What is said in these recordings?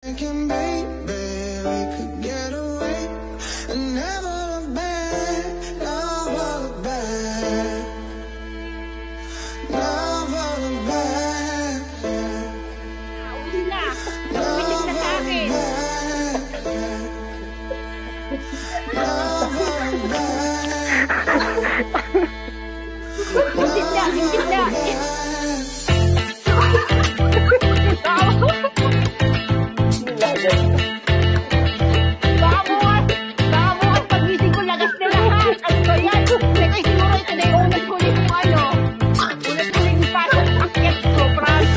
Thinking, baby, we could get away and never look back, never look back, never look back, Uli na. Pitik na sa akin. Higit na, higit na. Baka mo, pag-gising ko, lagas na lahat. Ano ba yan? Teka, siguro ito na yung ulit-ulit yung ano. Ulit-ulit yung pasok sa akyat ko, Franz.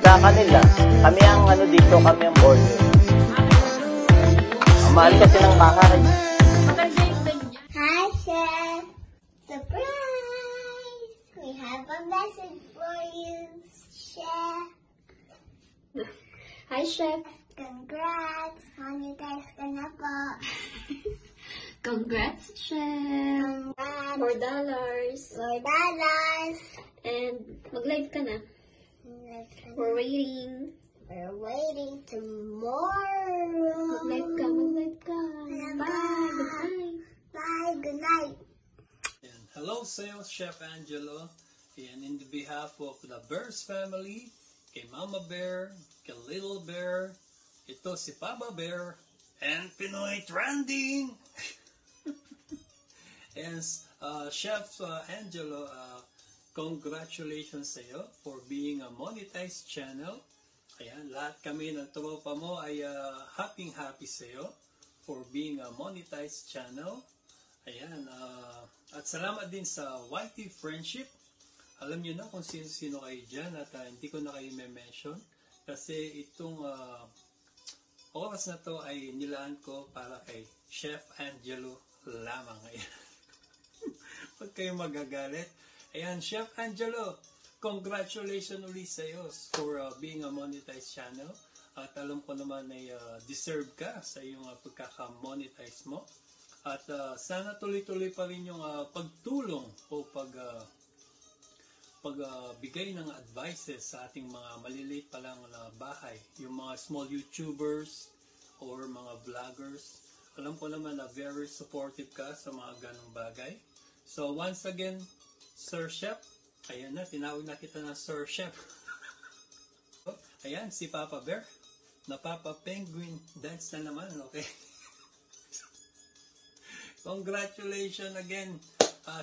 Sa kanila, kami ang ano dito, kami ang border. Ang mahal kasi ng bahay. Hi, Chef! Surprise! We have a message for you, Chef. Hi, Chef. Congrats! Monetize ka na po. Congrats, Chef. Congrats! $4. $4. And mag-live ka na. We're waiting. We're waiting tomorrow. Mag-live ka, mag-live ka. Bye. Goodbye. Bye. Good night. And hello sa'yo, Chef Angelo. And in the behalf of the Bears family, kay Mama Bear, kay Little Bear, ito si Papa Bear, and Pinoy Trending! And Chef Angelo, congratulations sa'yo for being a monetized channel. Ayan, lahat kami ng tropa mo ay happy sa'yo for being a monetized channel. Ayan, at salamat din sa YT Friendship. Alam niyo na kung sino-sino kayo dyan at hindi ko na kayo mention kasi itong oras na to ay nilaan ko para kay Chef Angelo lamang. Ayan. Huwag kayong magagalit. Ayan, Chef Angelo, congratulations ulit sa iyo for being a monetized channel. At alam ko naman ay deserve ka sa iyong pagkaka-monetize mo. At sana tuloy-tuloy pa rin yung pagtulong o pagbigay ng advices sa ating mga maliliit pa lang na bahay. Yung mga small YouTubers or mga vloggers. Alam ko naman na very supportive ka sa mga ganong bagay. So once again, Sir Chef, ayan na, tinawag na kita ng Sir Chef. Ayan, si Papa Bear, na Papa Penguin, dance na naman, okay? Congratulations again,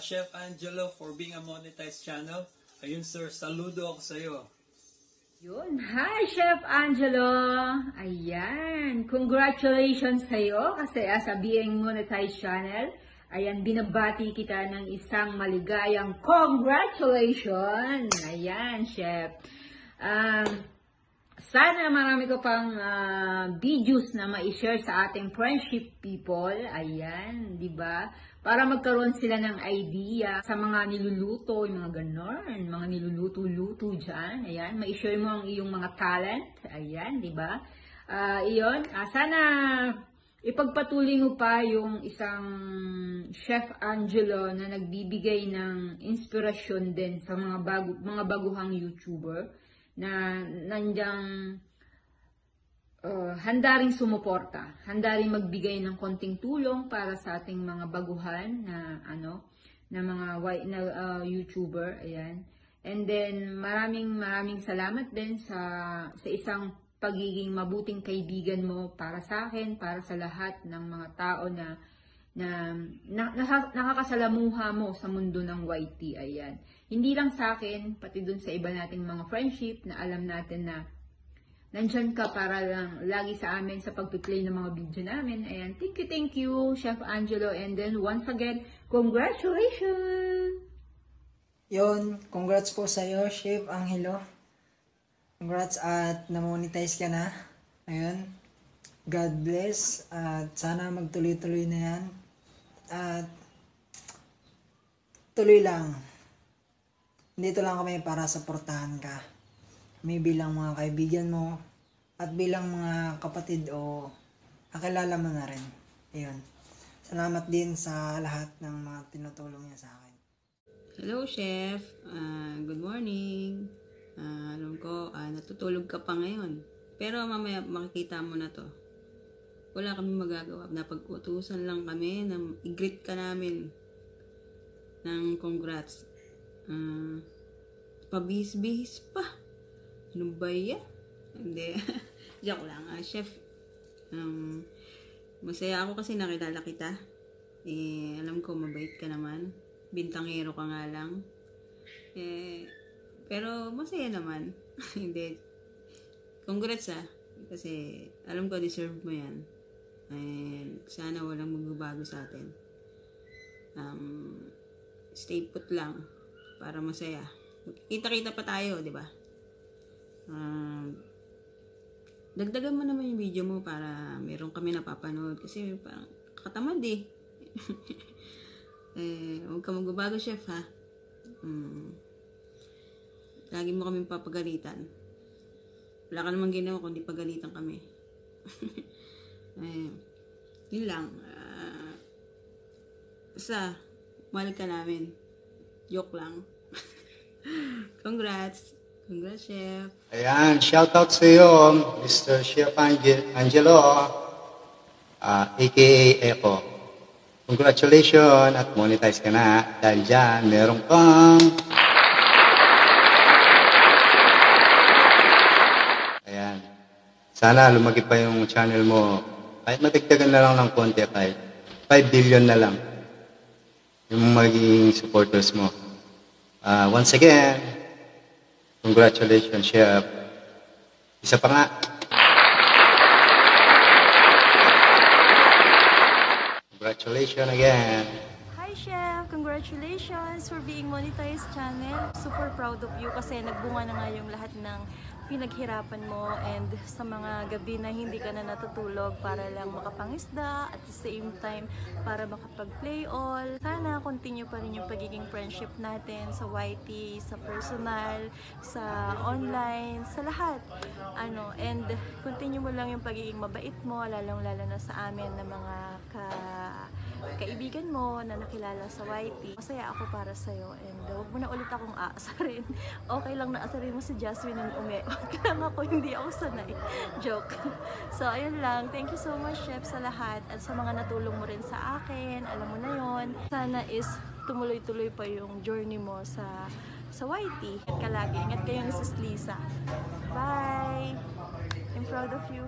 Chef Angelo, for being a monetized channel. Ayun sir, saludo ako sa iyo. Yun. Hi, Chef Angelo! Ayan. Congratulations sa'yo kasi as a being monetized channel, ayan, binabati kita ng isang maligayang congratulations! Ayan, Chef. Sana marami ko pang videos na ma-share sa ating friendship people. Ayan, di ba? Para magkaroon sila ng idea sa mga niluluto, yung mga ganon, mga niluluto-luto dyan. Ayan, ma-share mo ang iyong mga talent. Ayan, di ba? Iyon, sana ipagpatuloy mo pa yung isang Chef Angelo na nagbibigay ng inspirasyon din sa mga baguhang YouTuber na nandyang handa ring sumuporta, handa ring magbigay ng konting tulong para sa ating mga baguhan na YouTuber, ayan. And then maraming salamat din sa isang pagiging mabuting kaibigan mo para sa akin, para sa lahat ng mga tao na nakakasalamuha mo sa mundo ng YT, ayan. Hindi lang sa akin, pati dun sa iba nating mga friendship na alam natin na nandyan ka para lang lagi sa amin sa pag-play ng mga video namin. Ayan, thank you, Chef Angelo. And then, once again, congratulations! Yun, congrats po sa iyo, Chef Angelo. Congrats at na-monetize ka na. Ayun. God bless at sana magtuloy-tuloy na yan. At tuloy lang. Dito lang kami para suportahan ka. May bilang mga kaibigan mo at bilang mga kapatid o kakilala mo na rin. Ayun. Salamat din sa lahat ng mga tinutulong niya sa akin. Hello, Chef. Good morning. Alam ko, natutulog ka pa ngayon. Pero mamaya makikita mo na to. Wala kami magagawa. Napag-utusan lang kami na i-greet ka namin ng congrats. Pabihis-bihis pa. Ano ba yan? Hindi. Joke lang. Chef, masaya ako kasi nakilala kita. Alam ko mabait ka naman. Bintangero ka nga lang. Pero masaya naman. Hindi. Congrats kasi alam ko deserve mo yan. And sana walang magbabago sa atin. Stay put lang para masaya. Kita-kita pa tayo, di ba? Dagdagan mo naman yung video mo para meron kami napapanood kasi parang katamad eh. Huwag ka magbabago, Chef, ha? Lagi mo kami papagalitan. Wala ka namang ginawa kundi pagalitan kami. Yun lang. Basta, mahal ka namin. Joke lang. Congrats. Congrats, Chef. Ayan, shoutout sa iyo, Mr. Chef Angelo, aka Echo. Congratulations at monetize ka na. Dahil dyan, meron kang... Ayan. Sana lumaki pa yung channel mo. Kahit matigtagan na lang ng konti, kahit 5 billion na lang yung magiging supporters mo. Once again, congratulations, Chef. Isa pa nga. Congratulations again. Hi, Chef! Congratulations for being monetized channel. Super proud of you kasi nagbunga na nga yung lahat ng pinaghirapan mo and sa mga gabi na hindi ka na natutulog para lang makapangisda at the same time para makapag-play all. Sana continue pa rin yung pagiging friendship natin sa YT, sa personal, sa online, sa lahat. And continue mo lang yung pagiging mabait mo, lalong-lalo na sa amin na mga kaibigan mo na nakilala sa YT. Masaya ako para sa'yo and huwag mo na ulit akong aasarin. Okay lang na asarin mo si Jasmine and Ume. Okay lang ako, hindi ako sanay. Joke. So, ayun lang. Thank you so much, Chef, sa lahat at sa mga natulong mo rin sa akin. Alam mo na yon. Sana is tumuloy-tuloy pa yung journey mo sa YT. Ingat ka lagi. Ingat kayo ni Sis Lisa. Bye! I'm proud of you.